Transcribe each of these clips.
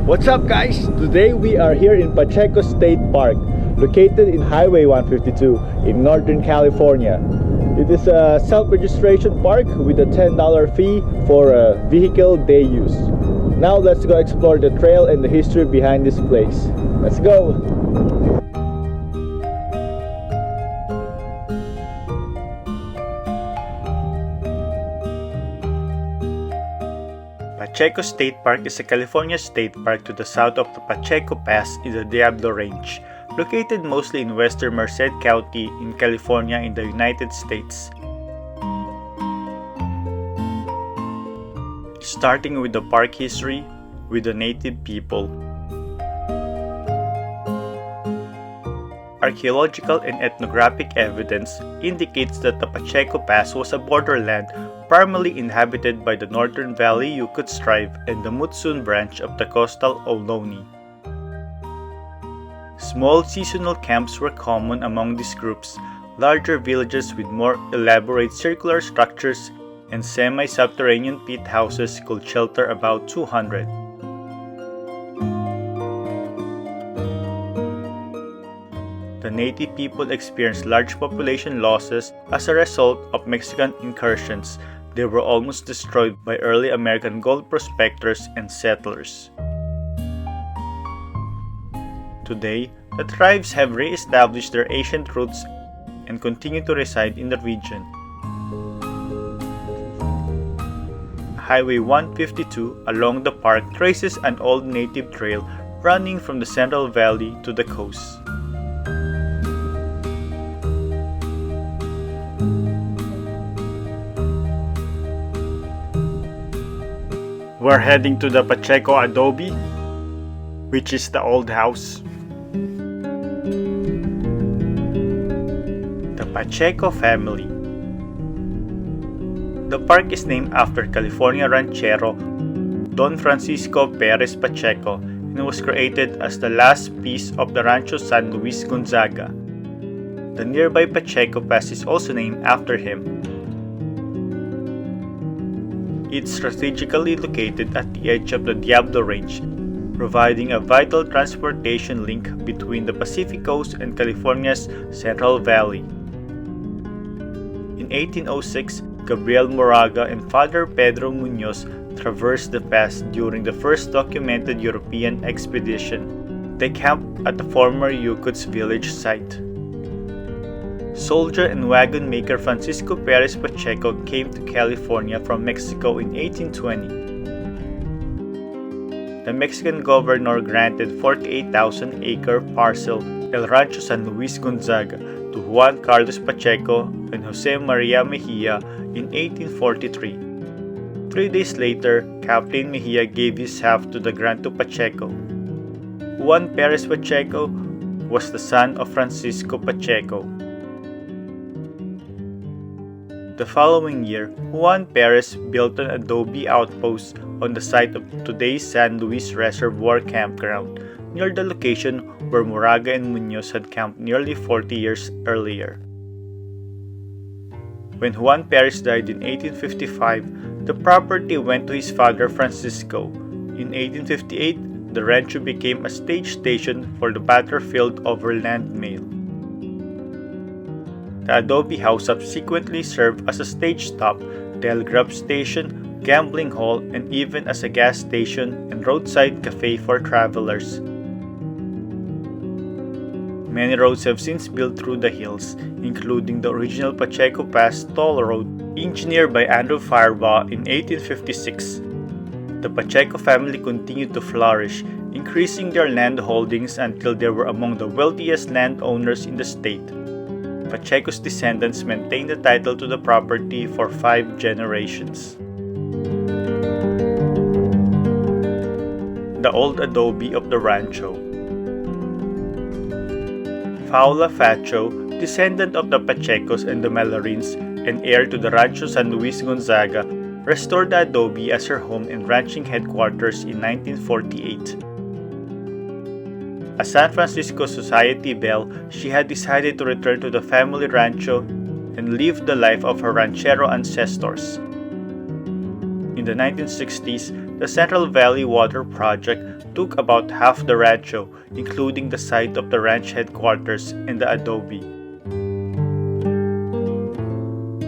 What's up guys? Today we are here in Pacheco State Park, located in Highway 152 in Northern California. It is a self-registration park with a $10 fee for vehicle day use. Now let's go explore the trail and the history behind this place. Let's go! Pacheco State Park is a California state park to the south of the Pacheco Pass in the Diablo Range, located mostly in western Merced County in California in the United States. Starting with the park history with the native people. Archaeological and ethnographic evidence indicates that the Pacheco Pass was a borderland primarily inhabited by the Northern Valley Yokuts tribe and the Mutsun branch of the coastal Ohlone. Small seasonal camps were common among these groups. Larger villages with more elaborate circular structures and semi-subterranean pit houses could shelter about 200. The native people experienced large population losses as a result of Mexican incursions. They were almost destroyed by early American gold prospectors and settlers. Today, the tribes have re-established their ancient roots and continue to reside in the region. Highway 152 along the park traces an old native trail running from the Central Valley to the coast. We're heading to the Pacheco Adobe, which is the old house. The Pacheco family. The park is named after California ranchero Don Francisco Pérez Pacheco and was created as the last piece of the Rancho San Luis Gonzaga. The nearby Pacheco Pass is also named after him. It's strategically located at the edge of the Diablo Range, providing a vital transportation link between the Pacific Coast and California's Central Valley. In 1806, Gabriel Moraga and Father Pedro Muñoz traversed the pass during the first documented European expedition. They camped at the former Yokuts village site. Soldier and wagon maker Francisco Pérez Pacheco came to California from Mexico in 1820. The Mexican governor granted 48,000-acre parcel El Rancho San Luis Gonzaga to Juan Carlos Pacheco and Jose Maria Mejia in 1843. 3 days later, Captain Mejia gave his half to the grant to Pacheco. Juan Pérez Pacheco was the son of Francisco Pacheco. The following year, Juan Pérez built an adobe outpost on the site of today's San Luis Reservoir Campground, near the location where Moraga and Muñoz had camped nearly 40 years earlier. When Juan Pérez died in 1855, the property went to his father Francisco. In 1858, the rancho became a stage station for the Butterfield Overland Mail. The adobe house subsequently served as a stage stop, telegraph station, gambling hall, and even as a gas station and roadside cafe for travelers. Many roads have since built through the hills, including the original Pacheco Pass toll road, engineered by Andrew Firebaugh in 1856. The Pacheco family continued to flourish, increasing their land holdings until they were among the wealthiest landowners in the state. Pacheco's descendants maintained the title to the property for 5 generations. The old adobe of the rancho. Paula Facho, descendant of the Pachecos and the Melarins and heir to the Rancho San Luis Gonzaga, restored the adobe as her home and ranching headquarters in 1948. A San Francisco Society belle, she had decided to return to the family rancho and live the life of her ranchero ancestors. In the 1960s, The Central Valley Water Project took about half the rancho, including the site of the ranch headquarters and the adobe.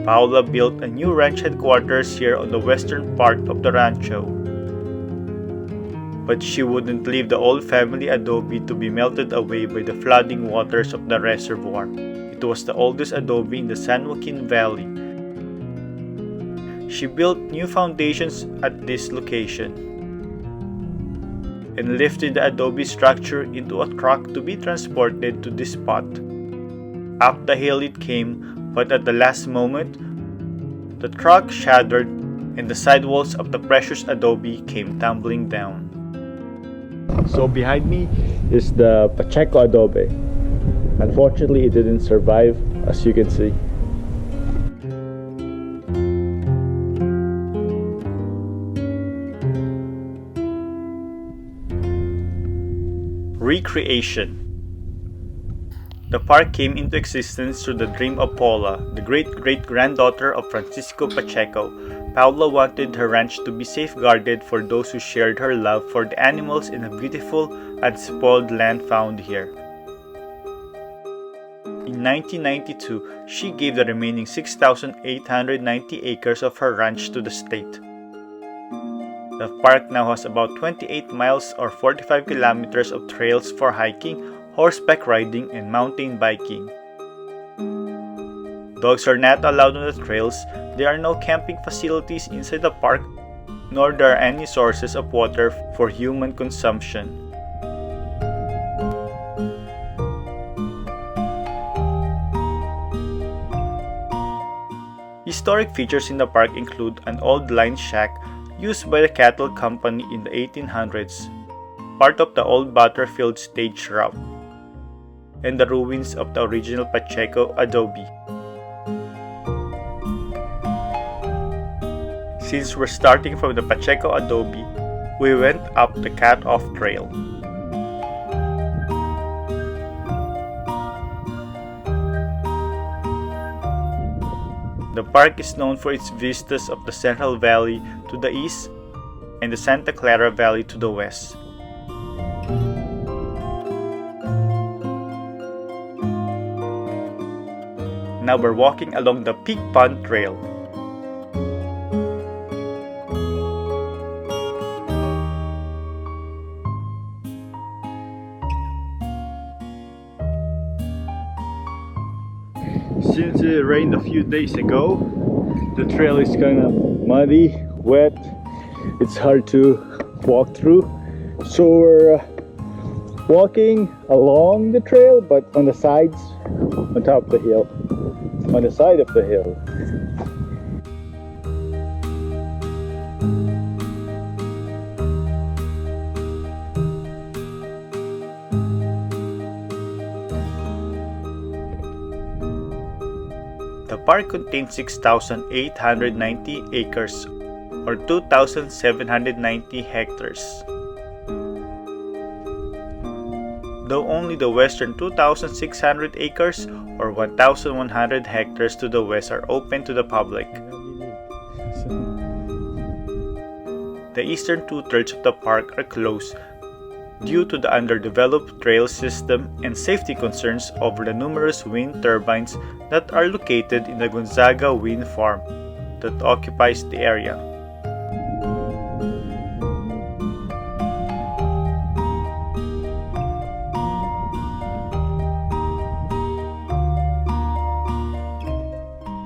Paula built a new ranch headquarters here on the western part of the rancho. But she wouldn't leave the old family adobe to be melted away by the flooding waters of the reservoir. It was the oldest adobe in the San Joaquin Valley. She built new foundations at this location and lifted the adobe structure into a truck to be transported to this spot. Up the hill it came, but at the last moment, the truck shattered and the sidewalls of the precious adobe came tumbling down. So behind me is the Pacheco adobe. Unfortunately, it didn't survive, as you can see. Recreation. The park came into existence through the dream of Paula, the great-great-granddaughter of Francisco Pacheco. Paula wanted her ranch to be safeguarded for those who shared her love for the animals in the beautiful, unspoiled land found here. In 1992, she gave the remaining 6,890 acres of her ranch to the state. The park now has about 28 miles or 45 kilometers of trails for hiking, horseback riding, and mountain biking. Dogs are not allowed on the trails. There are no camping facilities inside the park, nor there are any sources of water for human consumption. Historic features in the park include an old line shack used by the cattle company in the 1800s, part of the old Butterfield stage route, and the ruins of the original Pacheco adobe. Since we're starting from the Pacheco adobe, we went up the cut-off trail. The park is known for its vistas of the Central Valley to the east and the Santa Clara Valley to the west. Now we're walking along the Pig Pond Trail. Since it rained a few days ago, the trail is kind of muddy, wet. It's hard to walk through. So we're walking along the trail, but on the sides, on top of the hill, on the side of the hill. The park contains 6,890 acres or 2,790 hectares. Though only the western 2,600 acres or 1,100 hectares to the west are open to the public. The eastern two-thirds of the park are closed due to the underdeveloped trail system and safety concerns over the numerous wind turbines that are located in the Gonzaga Wind Farm that occupies the area.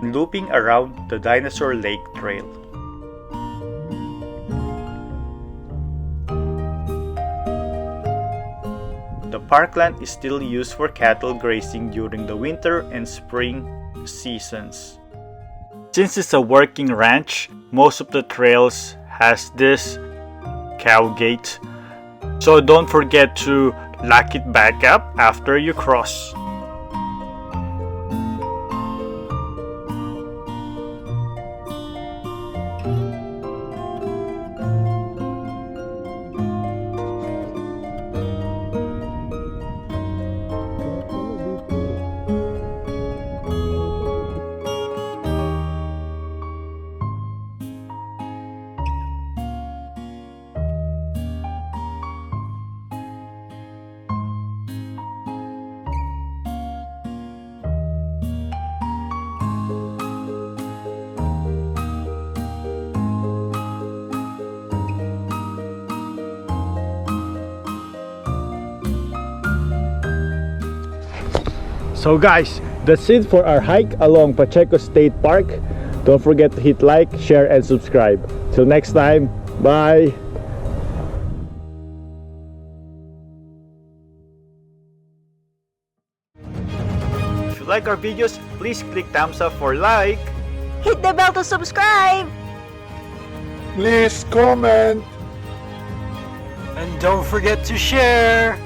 Looping around the Dinosaur Lake Trail. The parkland is still used for cattle grazing during the winter and spring seasons. Since it's a working ranch, most of the trails has this cow gate, so don't forget to lock it back up after you cross. So guys, that's it for our hike along Pacheco State Park. Don't forget to hit like, share, and subscribe. Till next time, bye! If you like our videos, please click thumbs up for like. Hit the bell to subscribe! Please comment. And don't forget to share!